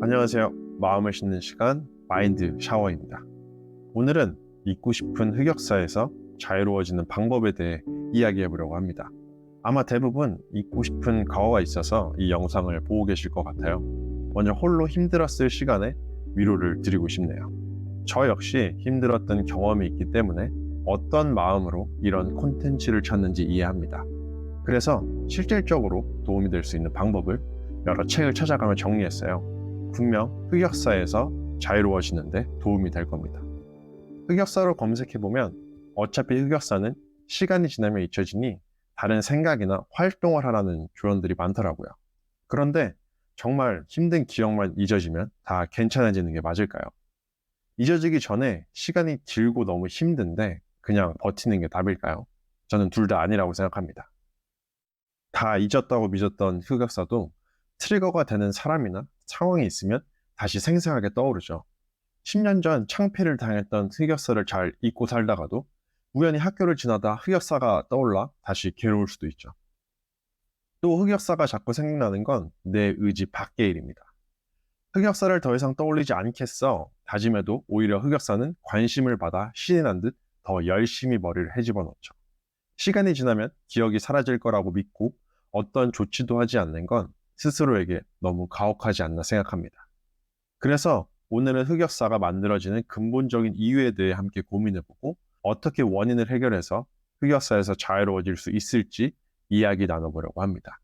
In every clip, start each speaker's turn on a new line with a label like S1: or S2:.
S1: 안녕하세요. 마음을 씻는 시간 마인드 샤워입니다. 오늘은 잊고 싶은 흑역사에서 자유로워지는 방법에 대해 이야기해 보려고 합니다. 아마 대부분 잊고 싶은 과거가 있어서 이 영상을 보고 계실 것 같아요. 먼저 홀로 힘들었을 시간에 위로를 드리고 싶네요. 저 역시 힘들었던 경험이 있기 때문에 어떤 마음으로 이런 콘텐츠를 찾는지 이해합니다. 그래서 실질적으로 도움이 될 수 있는 방법을 여러 책을 찾아가며 정리했어요. 분명 흑역사에서 자유로워지는데 도움이 될 겁니다. 흑역사로 검색해보면 어차피 흑역사는 시간이 지나면 잊혀지니 다른 생각이나 활동을 하라는 조언들이 많더라고요. 그런데 정말 힘든 기억만 잊어지면 다 괜찮아지는 게 맞을까요? 잊어지기 전에 시간이 길고 너무 힘든데 그냥 버티는 게 답일까요? 저는 둘 다 아니라고 생각합니다. 다 잊었다고 믿었던 흑역사도 트리거가 되는 사람이나 상황이 있으면 다시 생생하게 떠오르죠. 10년 전 창피를 당했던 흑역사를 잘 잊고 살다가도 우연히 학교를 지나다 흑역사가 떠올라 다시 괴로울 수도 있죠. 또 흑역사가 자꾸 생각나는 건 내 의지 밖의 일입니다. 흑역사를 더 이상 떠올리지 않겠어 다짐해도 오히려 흑역사는 관심을 받아 신이 난 듯 더 열심히 머리를 헤집어 놓죠. 시간이 지나면 기억이 사라질 거라고 믿고 어떤 조치도 하지 않는 건 스스로에게 너무 가혹하지 않나 생각합니다. 그래서 오늘은 흑역사가 만들어지는 근본적인 이유에 대해 함께 고민해보고 어떻게 원인을 해결해서 흑역사에서 자유로워질 수 있을지 이야기 나눠보려고 합니다.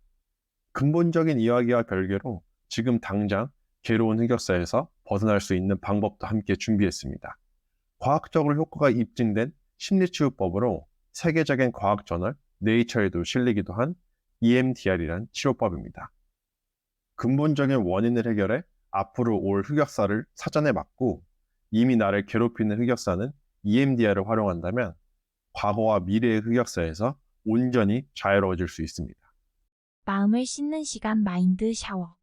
S1: 근본적인 이야기와 별개로 지금 당장 괴로운 흑역사에서 벗어날 수 있는 방법도 함께 준비했습니다. 과학적으로 효과가 입증된 심리치유법으로 세계적인 과학 저널 네이처에도 실리기도 한 EMDR이란 치료법입니다. 근본적인 원인을 해결해 앞으로 올 흑역사를 사전에 막고 이미 나를 괴롭히는 흑역사는 EMDR을 활용한다면 과거와 미래의 흑역사에서 온전히 자유로워질 수 있습니다.
S2: 마음을 씻는 시간 마인드 샤워.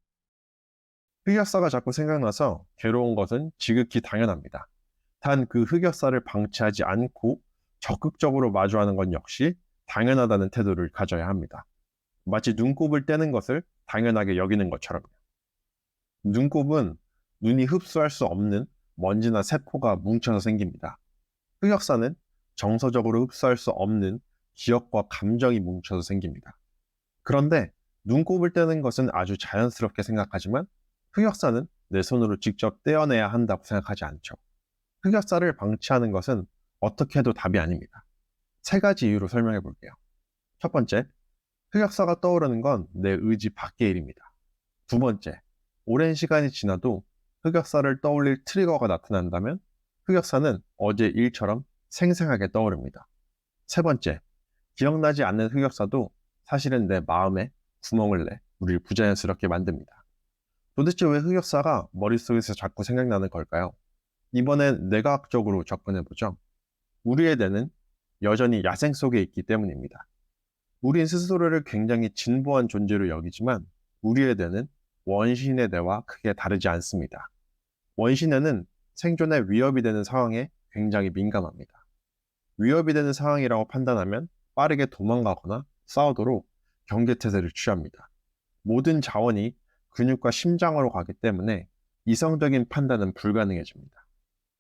S1: 흑역사가 자꾸 생각나서 괴로운 것은 지극히 당연합니다. 단 그 흑역사를 방치하지 않고 적극적으로 마주하는 건 역시 당연하다는 태도를 가져야 합니다. 마치 눈곱을 떼는 것을 당연하게 여기는 것처럼요. 눈곱은 눈이 흡수할 수 없는 먼지나 세포가 뭉쳐서 생깁니다. 흑역사는 정서적으로 흡수할 수 없는 기억과 감정이 뭉쳐서 생깁니다. 그런데 눈곱을 떼는 것은 아주 자연스럽게 생각하지만 흑역사는 내 손으로 직접 떼어내야 한다고 생각하지 않죠. 흑역사를 방치하는 것은 어떻게 해도 답이 아닙니다. 세 가지 이유로 설명해 볼게요. 첫 번째, 흑역사가 떠오르는 건 내 의지 밖의 일입니다. 두 번째, 오랜 시간이 지나도 흑역사를 떠올릴 트리거가 나타난다면 흑역사는 어제 일처럼 생생하게 떠오릅니다. 세 번째, 기억나지 않는 흑역사도 사실은 내 마음에 구멍을 내 우리를 부자연스럽게 만듭니다. 도대체 왜 흑역사가 머릿속에서 자꾸 생각나는 걸까요? 이번엔 뇌과학적으로 접근해보죠. 우리의 뇌는 여전히 야생 속에 있기 때문입니다. 우린 스스로를 굉장히 진보한 존재로 여기지만 우리의 뇌는 원시인의 뇌와 크게 다르지 않습니다. 원시뇌는 생존에 위협이 되는 상황에 굉장히 민감합니다. 위협이 되는 상황이라고 판단하면 빠르게 도망가거나 싸우도록 경계태세를 취합니다. 모든 자원이 근육과 심장으로 가기 때문에 이성적인 판단은 불가능해집니다.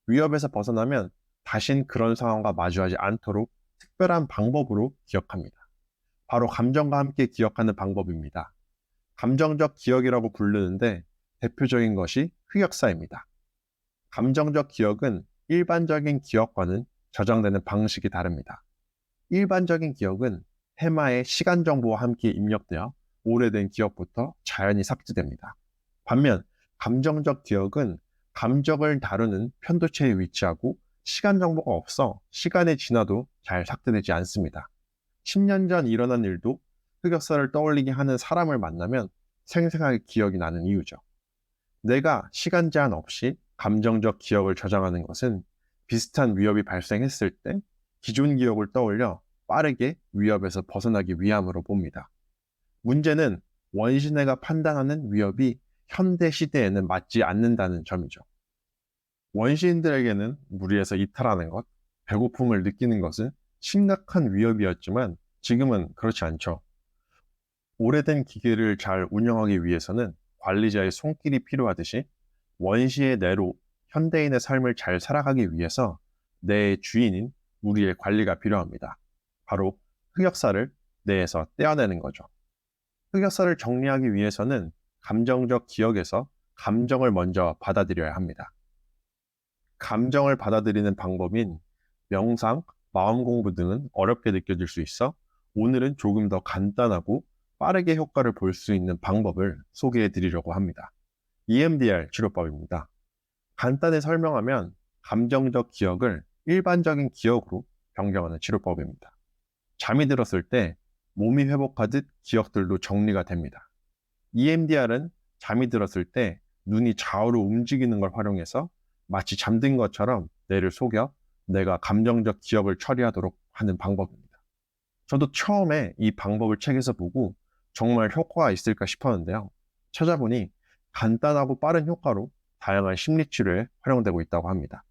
S1: 위협에서 벗어나면 다신 그런 상황과 마주하지 않도록 특별한 방법으로 기억합니다. 바로 감정과 함께 기억하는 방법입니다. 감정적 기억이라고 부르는데 대표적인 것이 흑역사입니다. 감정적 기억은 일반적인 기억과는 저장되는 방식이 다릅니다. 일반적인 기억은 해마의 시간 정보와 함께 입력되어 오래된 기억부터 자연히 삭제됩니다. 반면 감정적 기억은 감정을 다루는 편도체에 위치하고 시간 정보가 없어 시간이 지나도 잘 삭제되지 않습니다. 10년 전 일어난 일도 흑역사를 떠올리게 하는 사람을 만나면 생생하게 기억이 나는 이유죠. 내가 시간 제한 없이 감정적 기억을 저장하는 것은 비슷한 위협이 발생했을 때 기존 기억을 떠올려 빠르게 위협에서 벗어나기 위함으로 봅니다. 문제는 원시뇌가 판단하는 위협이 현대 시대에는 맞지 않는다는 점이죠. 원시인들에게는 무리해서 이탈하는 것, 배고픔을 느끼는 것은 심각한 위협이었지만 지금은 그렇지 않죠. 오래된 기계를 잘 운영하기 위해서는 관리자의 손길이 필요하듯이 원시의 뇌로 현대인의 삶을 잘 살아가기 위해서 뇌의 주인인 우리의 관리가 필요합니다. 바로 흑역사를 뇌에서 떼어내는 거죠. 흑역사를 정리하기 위해서는 감정적 기억에서 감정을 먼저 받아들여야 합니다. 감정을 받아들이는 방법인 명상, 마음 공부 등은 어렵게 느껴질 수 있어 오늘은 조금 더 간단하고 빠르게 효과를 볼 수 있는 방법을 소개해 드리려고 합니다. EMDR 치료법입니다. 간단히 설명하면 감정적 기억을 일반적인 기억으로 변경하는 치료법입니다. 잠이 들었을 때 몸이 회복하듯 기억들도 정리가 됩니다. EMDR은 잠이 들었을 때 눈이 좌우로 움직이는 걸 활용해서 마치 잠든 것처럼 뇌를 속여 내가 감정적 기억을 처리하도록 하는 방법입니다. 저도 처음에 이 방법을 책에서 보고 정말 효과가 있을까 싶었는데요. 찾아보니 간단하고 빠른 효과로 다양한 심리치료에 활용되고 있다고 합니다.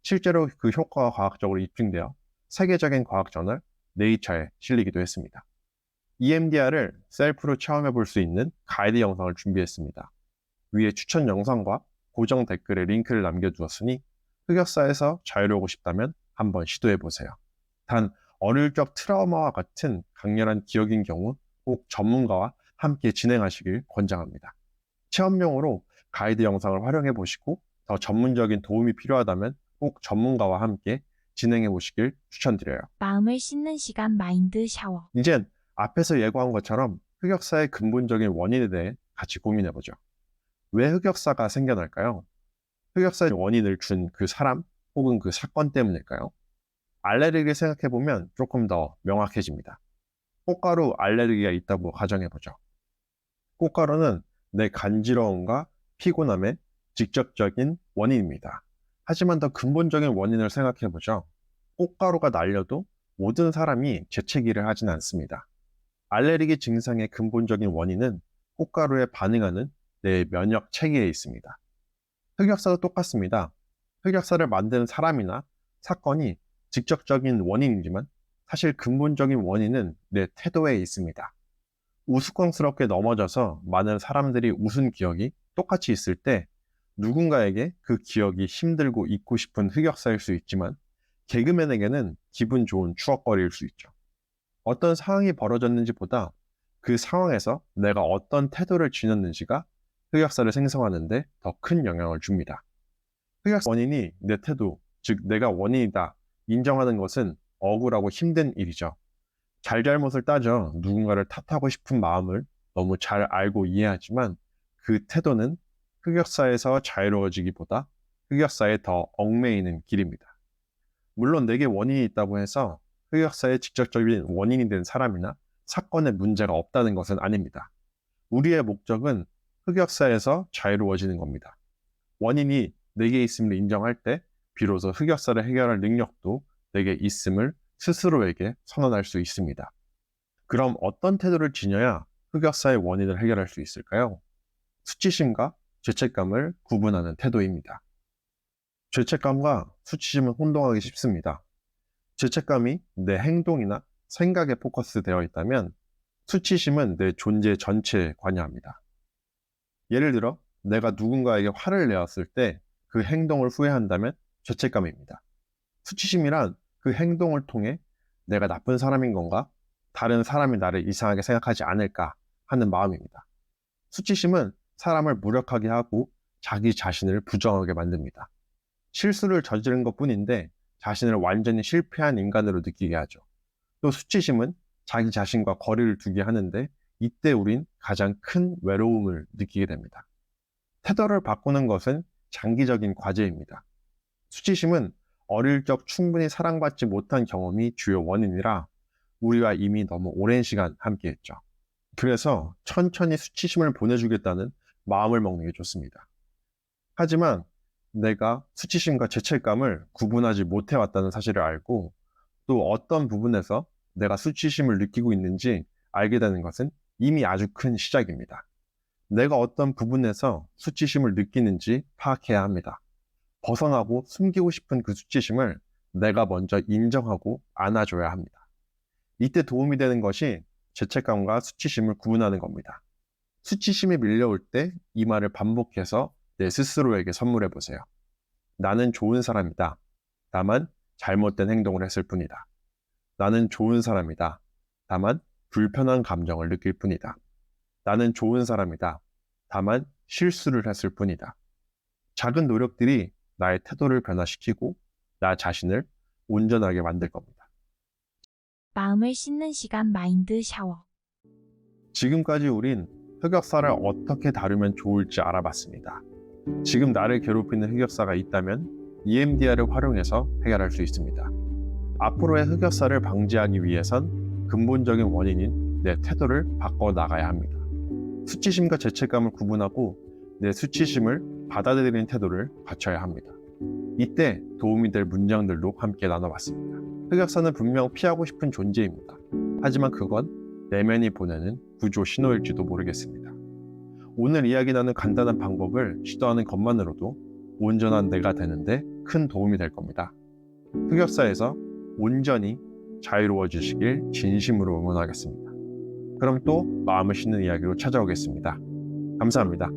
S1: 실제로 그 효과가 과학적으로 입증되어 세계적인 과학저널 네이처에 실리기도 했습니다. EMDR을 셀프로 체험해 볼 수 있는 가이드 영상을 준비했습니다. 위에 추천 영상과 고정 댓글에 링크를 남겨두었으니 흑역사에서 자유로우고 싶다면 한번 시도해 보세요. 단 어릴 적 트라우마와 같은 강렬한 기억인 경우 꼭 전문가와 함께 진행하시길 권장합니다. 체험용으로 가이드 영상을 활용해 보시고 더 전문적인 도움이 필요하다면 꼭 전문가와 함께 진행해 보시길 추천드려요.
S2: 마음을 씻는 시간 마인드 샤워.
S1: 이젠 앞에서 예고한 것처럼 흑역사의 근본적인 원인에 대해 같이 고민해 보죠. 왜 흑역사가 생겨날까요? 흑역사의 원인을 준 그 사람 혹은 그 사건 때문일까요? 알레르기를 생각해 보면 조금 더 명확해집니다. 꽃가루 알레르기가 있다고 가정해 보죠. 꽃가루는 내 간지러움과 피곤함의 직접적인 원인입니다. 하지만 더 근본적인 원인을 생각해 보죠. 꽃가루가 날려도 모든 사람이 재채기를 하진 않습니다. 알레르기 증상의 근본적인 원인은 꽃가루에 반응하는 내 면역 체계에 있습니다. 흑역사도 똑같습니다. 흑역사를 만드는 사람이나 사건이 직접적인 원인이지만 사실 근본적인 원인은 내 태도에 있습니다. 우스꽝스럽게 넘어져서 많은 사람들이 웃은 기억이 똑같이 있을 때 누군가에게 그 기억이 힘들고 잊고 싶은 흑역사일 수 있지만 개그맨에게는 기분 좋은 추억거리일 수 있죠. 어떤 상황이 벌어졌는지보다 그 상황에서 내가 어떤 태도를 지녔는지가 흑역사를 생성하는데 더 큰 영향을 줍니다. 흑역사 원인이 내 태도, 즉 내가 원인이다 인정하는 것은 억울하고 힘든 일이죠. 잘잘못을 따져 누군가를 탓하고 싶은 마음을 너무 잘 알고 이해하지만 그 태도는 흑역사에서 자유로워지기보다 흑역사에 더 얽매이는 길입니다. 물론 내게 원인이 있다고 해서 흑역사의 직접적인 원인이 된 사람이나 사건에 문제가 없다는 것은 아닙니다. 우리의 목적은 흑역사에서 자유로워지는 겁니다. 원인이 내게 있음을 인정할 때 비로소 흑역사를 해결할 능력도 내게 있음을 스스로에게 선언할 수 있습니다. 그럼 어떤 태도를 지녀야 흑역사의 원인을 해결할 수 있을까요? 수치심과 죄책감을 구분하는 태도입니다. 죄책감과 수치심은 혼동하기 쉽습니다. 죄책감이 내 행동이나 생각에 포커스되어 있다면 수치심은 내 존재 전체에 관여합니다. 예를 들어 내가 누군가에게 화를 내었을 때 그 행동을 후회한다면 죄책감입니다. 수치심이란 그 행동을 통해 내가 나쁜 사람인 건가? 다른 사람이 나를 이상하게 생각하지 않을까 하는 마음입니다. 수치심은 사람을 무력하게 하고 자기 자신을 부정하게 만듭니다. 실수를 저지른 것 뿐인데 자신을 완전히 실패한 인간으로 느끼게 하죠. 또 수치심은 자기 자신과 거리를 두게 하는데 이때 우린 가장 큰 외로움을 느끼게 됩니다. 태도를 바꾸는 것은 장기적인 과제입니다. 수치심은 어릴 적 충분히 사랑받지 못한 경험이 주요 원인이라 우리와 이미 너무 오랜 시간 함께했죠. 그래서 천천히 수치심을 보내주겠다는 마음을 먹는 게 좋습니다. 하지만 내가 수치심과 죄책감을 구분하지 못해왔다는 사실을 알고 또 어떤 부분에서 내가 수치심을 느끼고 있는지 알게 되는 것은 이미 아주 큰 시작입니다. 내가 어떤 부분에서 수치심을 느끼는지 파악해야 합니다. 벗어나고 숨기고 싶은 그 수치심을 내가 먼저 인정하고 안아줘야 합니다. 이때 도움이 되는 것이 죄책감과 수치심을 구분하는 겁니다. 수치심이 밀려올 때 이 말을 반복해서 내 스스로에게 선물해 보세요. 나는 좋은 사람이다. 다만 잘못된 행동을 했을 뿐이다. 나는 좋은 사람이다. 다만 불편한 감정을 느낄 뿐이다. 나는 좋은 사람이다. 다만 실수를 했을 뿐이다. 작은 노력들이 나의 태도를 변화시키고 나 자신을 온전하게 만들 겁니다.
S2: 마음을 씻는 시간 마인드 샤워.
S1: 지금까지 우린 흑역사를 어떻게 다루면 좋을지 알아봤습니다. 지금 나를 괴롭히는 흑역사가 있다면 EMDR을 활용해서 해결할 수 있습니다. 앞으로의 흑역사를 방지하기 위해선 근본적인 원인인 내 태도를 바꿔 나가야 합니다. 수치심과 죄책감을 구분하고 내 수치심을 받아들이는 태도를 갖춰야 합니다. 이때 도움이 될 문장들도 함께 나눠봤습니다. 흑역사는 분명 피하고 싶은 존재입니다. 하지만 그건 내면이 보내는 구조 신호일지도 모르겠습니다. 오늘 이야기 나눈 간단한 방법을 시도하는 것만으로도 온전한 내가 되는데 큰 도움이 될 겁니다. 흑역사에서 온전히 자유로워지시길 진심으로 응원하겠습니다. 그럼 또 마음을 씻는 이야기로 찾아오겠습니다. 감사합니다.